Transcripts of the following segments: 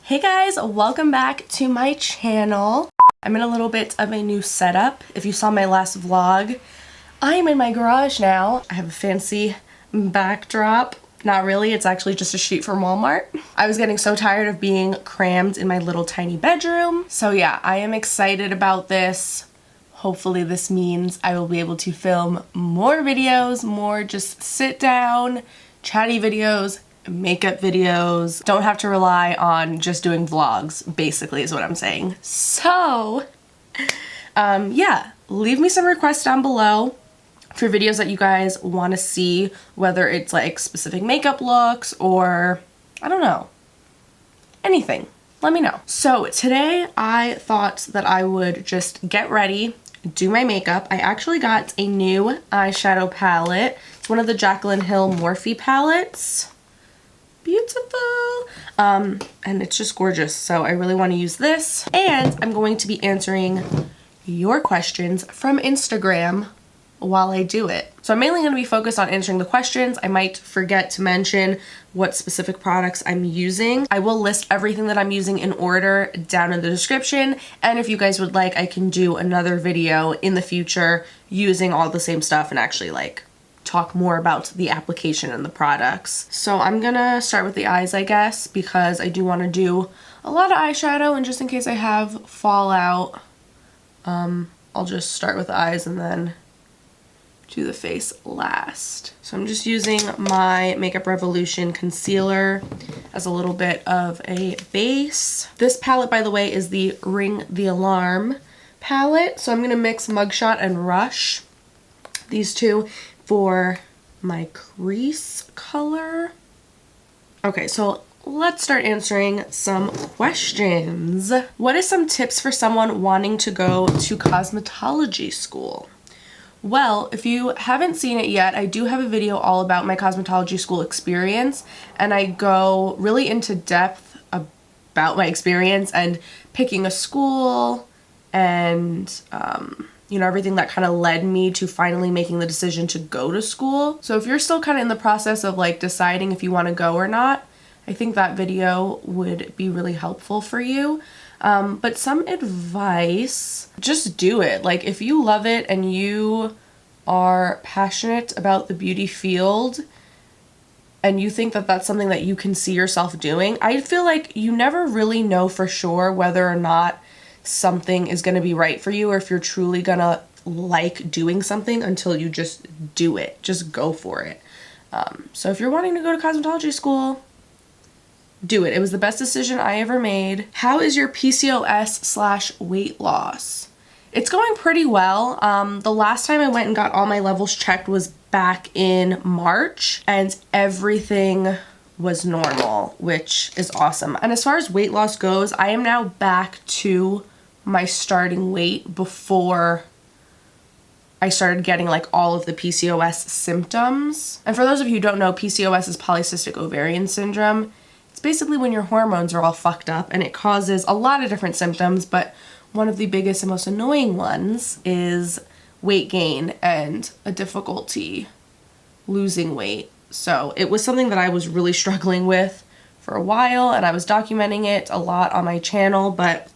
Hey guys, welcome back to my channel. I'm in a little bit of a new setup. If you saw my last vlog, I'm in my garage now. I have a fancy backdrop. Not really, it's actually just a sheet from Walmart. I was getting so tired of being crammed in my little tiny bedroom. So yeah, I am excited about this. Hopefully this means I will be able to film more videos, more just sit down, chatty videos, makeup videos. Don't have to rely on just doing vlogs, basically is what I'm saying. So, yeah, leave me some requests down below for videos that you guys want to see, whether it's like specific makeup looks or, I don't know, anything. Let me know. So today I thought that I would just get ready, do my makeup. I actually got a new eyeshadow palette. It's one of the Jaclyn Morphe palettes. Beautiful. And it's just gorgeous. So I really want to use this. And I'm going to be answering your questions from Instagram while I do it. So I'm mainly going to be focused on answering the questions. I might forget to mention what specific products I'm using. I will list everything that I'm using in order down in the description. And if you guys would like, I can do another video in the future using all the same stuff and actually like talk more about the application and the products. So I'm gonna start with the eyes, I guess, because I do want to do a lot of eyeshadow, and just in case I have fallout, I'll just start with the eyes and then do the face last. So I'm just using my Makeup Revolution concealer as a little bit of a base. This palette, by the way, is the Ring the Alarm palette. So I'm gonna mix Mugshot and Rush, these two, for my crease color. Okay, so let's start answering some questions. What is some tips for someone wanting to go to cosmetology school? Well, if you haven't seen it yet, I do have a video all about my cosmetology school experience, and I go really into depth about my experience and picking a school and you know, everything that kind of led me to finally making the decision to go to school. So if you're still kind of in the process of like deciding if you want to go or not, I think that video would be really helpful for you. But some advice, just do it. Like if you love it and you are passionate about the beauty field and you think that that's something that you can see yourself doing, I feel like you never really know for sure whether or not something is going to be right for you or if you're truly going to like doing something until you just do it. Just go for it. So if you're wanting to go to cosmetology school, do it. It was the best decision I ever made. How is your PCOS/weight loss? It's going pretty well. The last time I went and got all my levels checked was back in March, and everything was normal, which is awesome. And as far as weight loss goes, I am now back to my starting weight before I started getting like all of the PCOS symptoms. And for those of you who don't know, PCOS is polycystic ovarian syndrome. It's basically when your hormones are all fucked up, and it causes a lot of different symptoms, but one of the biggest and most annoying ones is weight gain and a difficulty losing weight. So it was something that I was really struggling with for a while, and I was documenting it a lot on my channel, but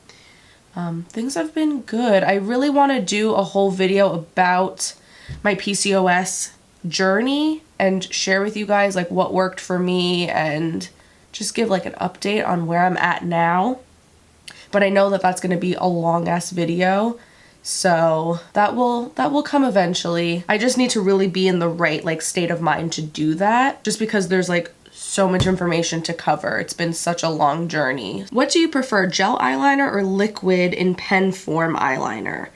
things have been good. I really want to do a whole video about my PCOS journey and share with you guys like what worked for me and just give like an update on where I'm at now. But I know that that's going to be a long ass video, so that will come eventually. I just need to really be in the right like state of mind to do that, just because there's like so much information to cover. It's been such a long journey. What do you prefer, gel eyeliner or liquid in pen form eyeliner?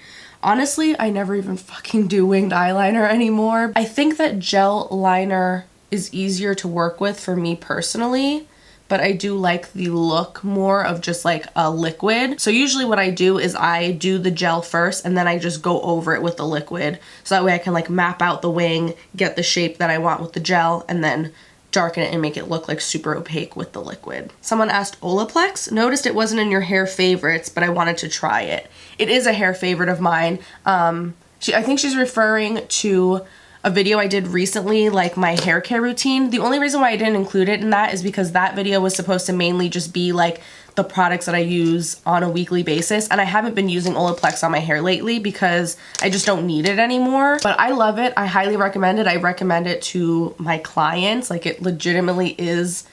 Honestly, I never even fucking do winged eyeliner anymore. I think that gel liner is easier to work with for me personally, but I do like the look more of just like a liquid. So usually what I do is I do the gel first and then I just go over it with the liquid. So that way I can like map out the wing, get the shape that I want with the gel, and then darken it and make it look like super opaque with the liquid. Someone asked Olaplex. Noticed it wasn't in your hair favorites, but I wanted to try it. It is a hair favorite of mine. I think she's referring to a video I did recently, like my hair care routine. The only reason why I didn't include it in that is because that video was supposed to mainly just be like the products that I use on a weekly basis. And I haven't been using Olaplex on my hair lately because I just don't need it anymore. But I love it. I highly recommend it. I recommend it to my clients. Like, it legitimately is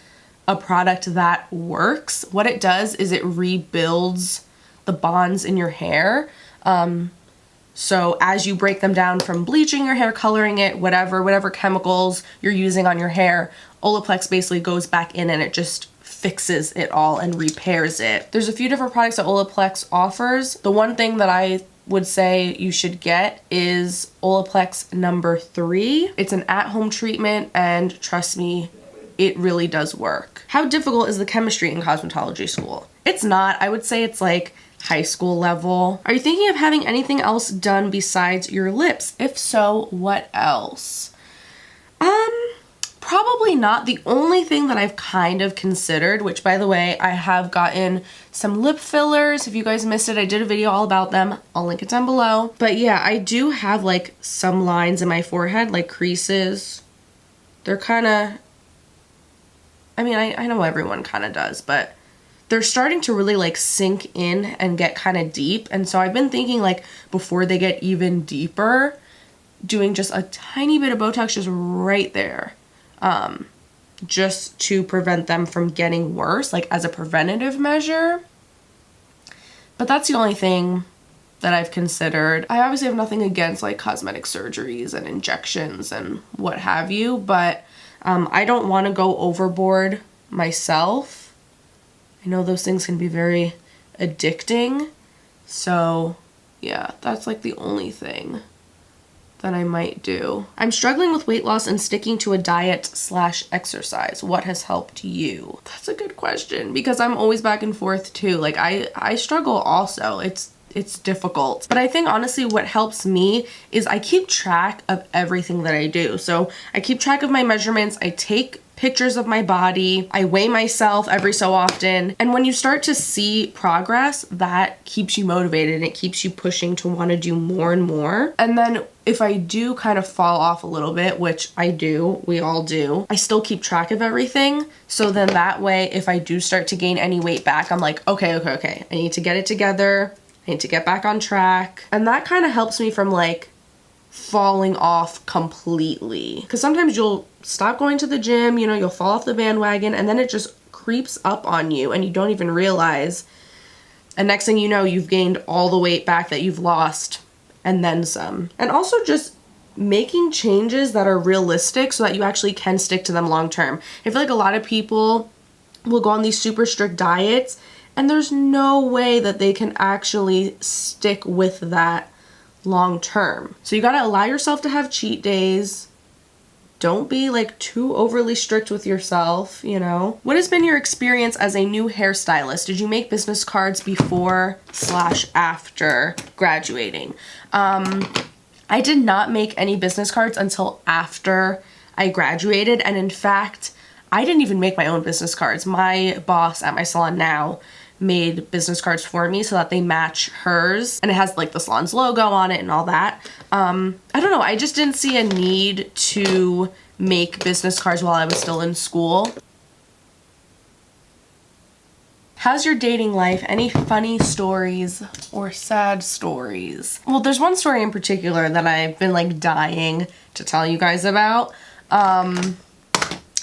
a product that works. What it does is it rebuilds the bonds in your hair. So as you break them down from bleaching your hair, coloring it, whatever chemicals you're using on your hair, Olaplex basically goes back in and it just fixes it all and repairs it. There's a few different products that Olaplex offers. The one thing that I would say you should get is Olaplex number 3. It's an at-home treatment, and trust me, it really does work. How difficult is the chemistry in cosmetology school? It's not. I would say it's like high school level. Are you thinking of having anything else done besides your lips? If so, what else? Probably not. The only thing that I've kind of considered, which by the way, I have gotten some lip fillers. If you guys missed it, I did a video all about them. I'll link it down below. But yeah, I do have like some lines in my forehead, like creases. They're kind of, I mean, I know everyone kind of does, but they're starting to really like sink in and get kind of deep. And so I've been thinking, like, before they get even deeper, doing just a tiny bit of Botox just right there. Just to prevent them from getting worse, like as a preventative measure. But that's the only thing that I've considered. I obviously have nothing against like cosmetic surgeries and injections and what have you, but I don't want to go overboard myself. I know those things can be very addicting. So yeah, that's like the only thing that I might do. I'm struggling with weight loss and sticking to a diet/exercise. What has helped you? That's a good question, because I'm always back and forth too. Like I struggle also. It's difficult. But I think honestly what helps me is I keep track of everything that I do. So I keep track of my measurements. I take pictures of my body. I weigh myself every so often. And when you start to see progress, that keeps you motivated and it keeps you pushing to want to do more and more. And then if I do kind of fall off a little bit, which I do, we all do, I still keep track of everything. So then that way, if I do start to gain any weight back, I'm like, okay. I need to get it together. I need to get back on track. And that kind of helps me from like falling off completely. Because sometimes you'll stop going to the gym, you know, you'll fall off the bandwagon, and then it just creeps up on you and you don't even realize. And next thing you know, you've gained all the weight back that you've lost and then some. And also just making changes that are realistic so that you actually can stick to them long term. I feel like a lot of people will go on these super strict diets and there's no way that they can actually stick with that long term. So you gotta allow yourself to have cheat days. Don't be like too overly strict with yourself, you know? What has been your experience as a new hairstylist? Did you make business cards before/after graduating? I did not make any business cards until after I graduated. And in fact, I didn't even make my own business cards. My boss at my salon now made business cards for me so that they match hers, and it has like the salon's logo on it and all that. I don't know, I just didn't see a need to make business cards while I was still in school. How's your dating life? Any funny stories or sad stories? Well, there's one story in particular that I've been like dying to tell you guys about. I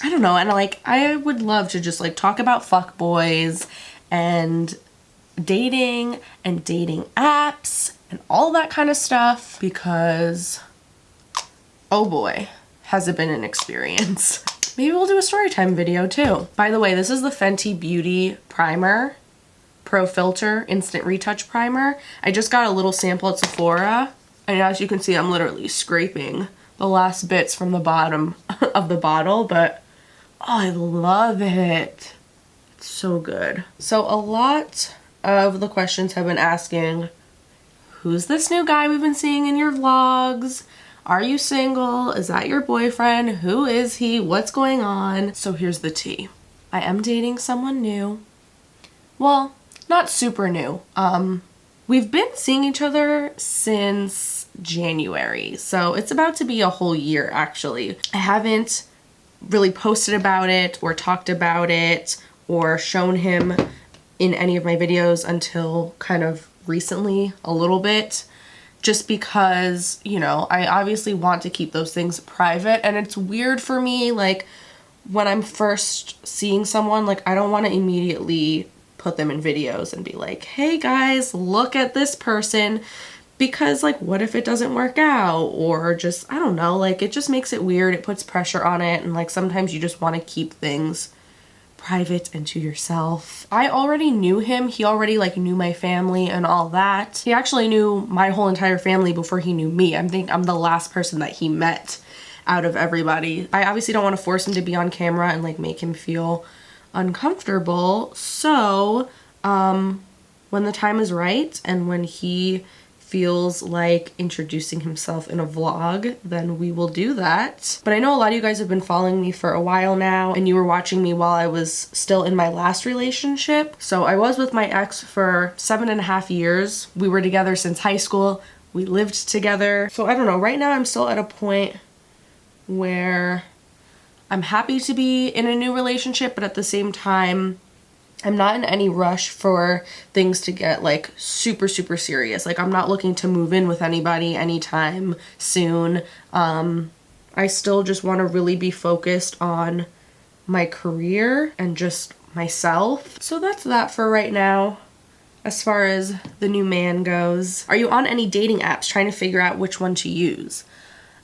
don't know, and like I would love to just like talk about fuckboys and dating and dating apps and all that kind of stuff, because oh boy, has it been an experience. Maybe we'll do a story time video too. By the way, this is the Fenty Beauty Primer Pro Filt'r Instant Retouch Primer. I just got a little sample at Sephora, and as you can see, I'm literally scraping the last bits from the bottom of the bottle, but oh, I love it. It's so good. So a lot of the questions have been asking, who's this new guy we've been seeing in your vlogs? Are you single? Is that your boyfriend? Who is he? What's going on? So here's the tea. I am dating someone new. Well, not super new. We've been seeing each other since January, so it's about to be a whole year actually. I haven't really posted about it or talked about it or shown him in any of my videos until kind of recently a little bit, just because, you know, I obviously want to keep those things private, and it's weird for me, like, when I'm first seeing someone, like, I don't want to immediately put them in videos and be like, hey guys, look at this person, because, like, what if it doesn't work out? Or just, I don't know, like, it just makes it weird. It puts pressure on it, and, like, sometimes you just want to keep things private and to yourself. I already knew him. He already, like, knew my family and all that. He actually knew my whole entire family before he knew me. I think I'm the last person that he met out of everybody. I obviously don't want to force him to be on camera and, like, make him feel uncomfortable. So, when the time is right and when he feels like introducing himself in a vlog, then we will do that. But I know a lot of you guys have been following me for a while now, and you were watching me while I was still in my last relationship. So I was with my ex for 7.5 years. We were together since high school. We lived together. So I don't know, right now I'm still at a point where I'm happy to be in a new relationship, but at the same time, I'm not in any rush for things to get, like, super, super serious. Like, I'm not looking to move in with anybody anytime soon. I still just want to really be focused on my career and just myself. So that's that for right now, as far as the new man goes. Are you on any dating apps trying to figure out which one to use?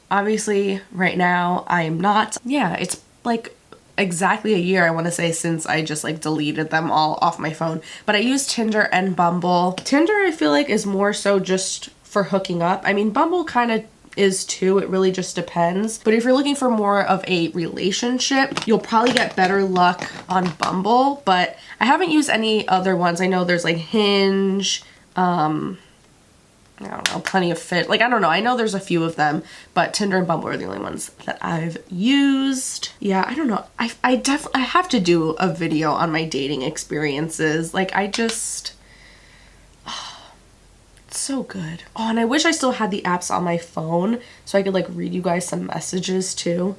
Obviously, right now, I am not. Yeah, it's, like, exactly a year, I want to say, since I just, like, deleted them all off my phone. But I use Tinder and Bumble. Tinder, I feel like, is more so just for hooking up. I mean, Bumble kind of is too. It really just depends. But if you're looking for more of a relationship, you'll probably get better luck on Bumble. But I haven't used any other ones. I know there's, like, Hinge, I don't know, Plenty of Fit. Like, I don't know. I know there's a few of them, but Tinder and Bumble are the only ones that I've used. Yeah, I don't know. I have to do a video on my dating experiences. Like, I just, it's so good. Oh, and I wish I still had the apps on my phone so I could, like, read you guys some messages too.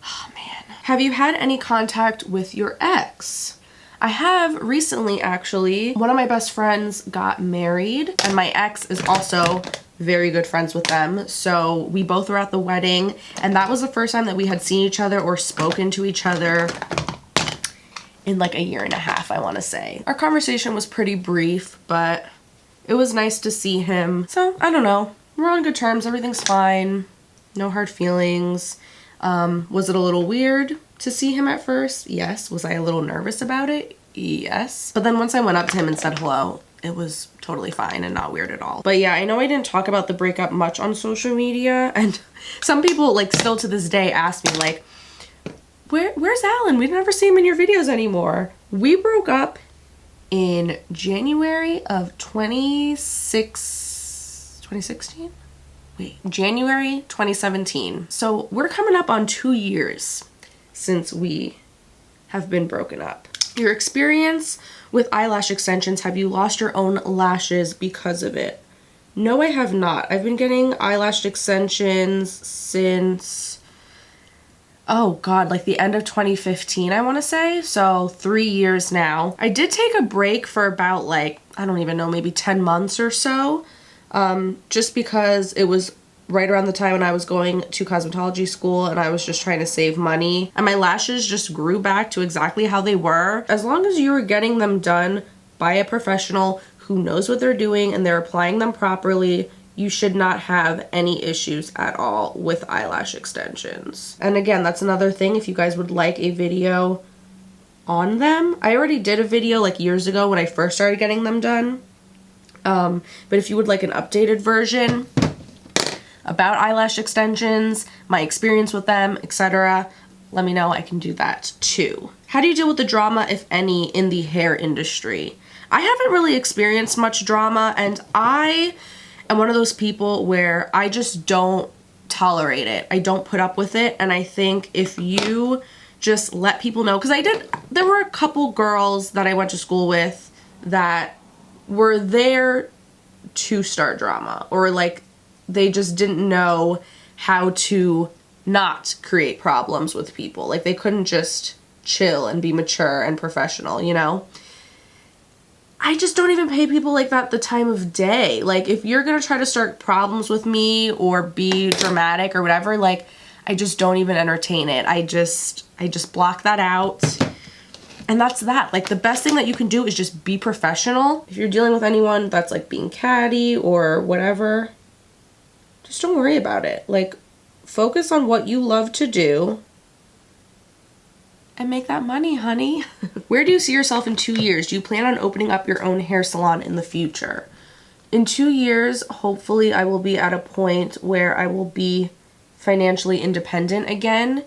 Oh, man. Have you had any contact with your ex? I have recently, actually. One of my best friends got married, and my ex is also very good friends with them. So we both were at the wedding, and that was the first time that we had seen each other or spoken to each other in, like, 1.5 years, I want to say. Our conversation was pretty brief, but it was nice to see him. So, I don't know. We're on good terms. Everything's fine. No hard feelings. Was it a little weird to see him at first? Yes. Was I a little nervous about it? Yes. But then once I went up to him and said hello, it was totally fine and not weird at all. But yeah, I know I didn't talk about the breakup much on social media, and some people, like, still to this day ask me, like, where's Alan? We never see him in your videos anymore. We broke up in January of 2016? Wait, January 2017. So we're coming up on 2 years since we have been broken up. Your experience with eyelash extensions, have you lost your own lashes because of it? No, I have not. I've been getting eyelash extensions since, oh God, like the end of 2015, I want to say. So 3 years now. I did take a break for about, like, I don't even know, maybe 10 months or so. Just because it was right around the time when I was going to cosmetology school and I was just trying to save money. And my lashes just grew back to exactly how they were. As long as you were getting them done by a professional who knows what they're doing and they're applying them properly, you should not have any issues at all with eyelash extensions. And again, that's another thing, if you guys would like a video on them. I already did a video, like, years ago when I first started getting them done. But if you would like an updated version about eyelash extensions, my experience with them, etc., let me know. I can do that too. How do you deal with the drama, if any, in the hair industry? I haven't really experienced much drama, and I am one of those people where I just don't tolerate it. I don't put up with it, and I think if you just let people know, because there were a couple girls that I went to school with that were there to start drama, or, like, they just didn't know how to not create problems with people. Like, they couldn't just chill and be mature and professional, you know? I just don't even pay people like that the time of day. Like, if you're gonna try to start problems with me or be dramatic or whatever, like, I just don't even entertain it. I just block that out. And that's that. Like, the best thing that you can do is just be professional. If you're dealing with anyone that's like being catty or whatever, just don't worry about it. Like, focus on what you love to do and make that money, honey. Where do you see yourself in 2 years? Do you plan on opening up your own hair salon in the future? In 2 years, hopefully I will be at a point where I will be financially independent again,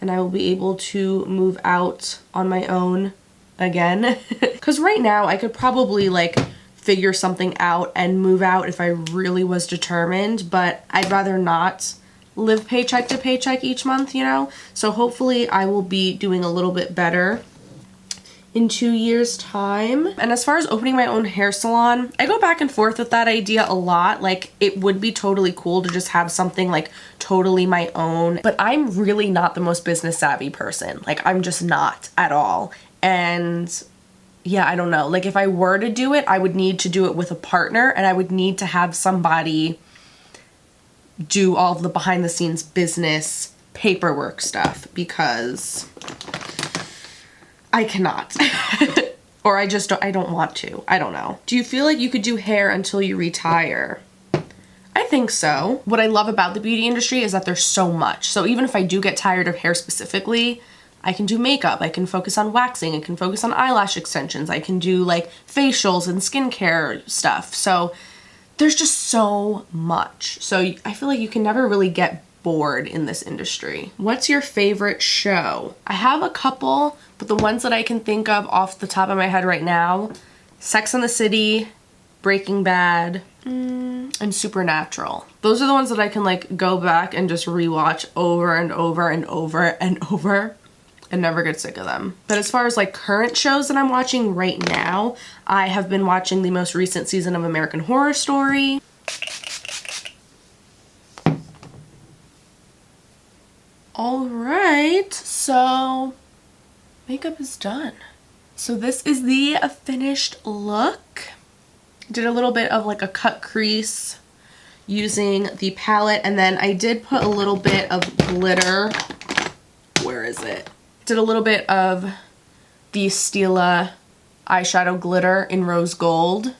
and I will be able to move out on my own again. Because right now I could probably like figure something out and move out if I really was determined, but I'd rather not live paycheck to paycheck each month, you know? So hopefully I will be doing a little bit better in 2 years' time. And as far as opening my own hair salon, I go back and forth with that idea a lot. Like, it would be totally cool to just have something like totally my own, but I'm really not the most business savvy person. Like, I'm just not at all. And yeah, I don't know. Like, if I were to do it, I would need to do it with a partner, and I would need to have somebody do all of the behind the scenes business paperwork stuff, because I cannot. Or I don't want to. I don't know. Do you feel like you could do hair until you retire? I think so. What I love about the beauty industry is that there's so much. So even if I do get tired of hair specifically, I can do makeup, I can focus on waxing, I can focus on eyelash extensions, I can do like facials and skincare stuff. So there's just so much. So I feel like you can never really get bored in this industry. What's your favorite show? I have a couple, but the ones that I can think of off the top of my head right now, Sex and the City, Breaking Bad, and Supernatural. Those are the ones that I can like go back and just rewatch over and over and over and over and never get sick of them. But as far as like current shows that I'm watching right now, I have been watching the most recent season of American Horror Story. All right, so makeup is done. So this is the finished look. Did a little bit of like a cut crease using the palette, and then I did put a little bit of glitter. Where is it? Did a little bit of the Stila eyeshadow glitter in rose gold.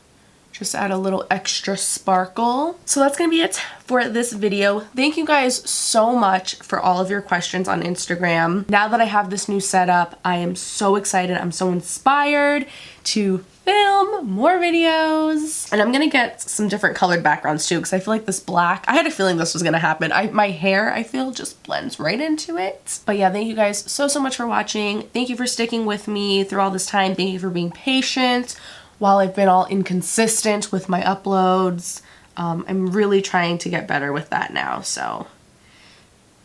Just add a little extra sparkle. So that's gonna be it for this video. Thank you guys so much for all of your questions on Instagram. Now that I have this new setup, I am so excited. I'm so inspired to film more videos. And I'm gonna get some different colored backgrounds too, because I feel like this black, I had a feeling this was gonna happen. My hair, I feel, just blends right into it. But yeah, thank you guys so much for watching. Thank you for sticking with me through all this time. Thank you for being patient while I've been all inconsistent with my uploads. I'm really trying to get better with that now, so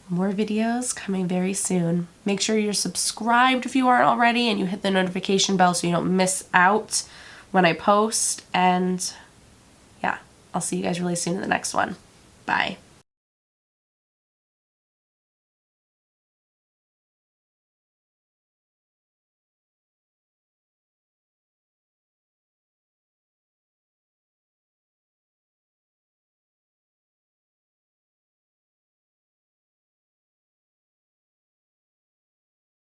more videos coming very soon. Make sure you're subscribed if you aren't already, and you hit the notification bell so you don't miss out when I post. And yeah, I'll see you guys really soon in the next one. Bye.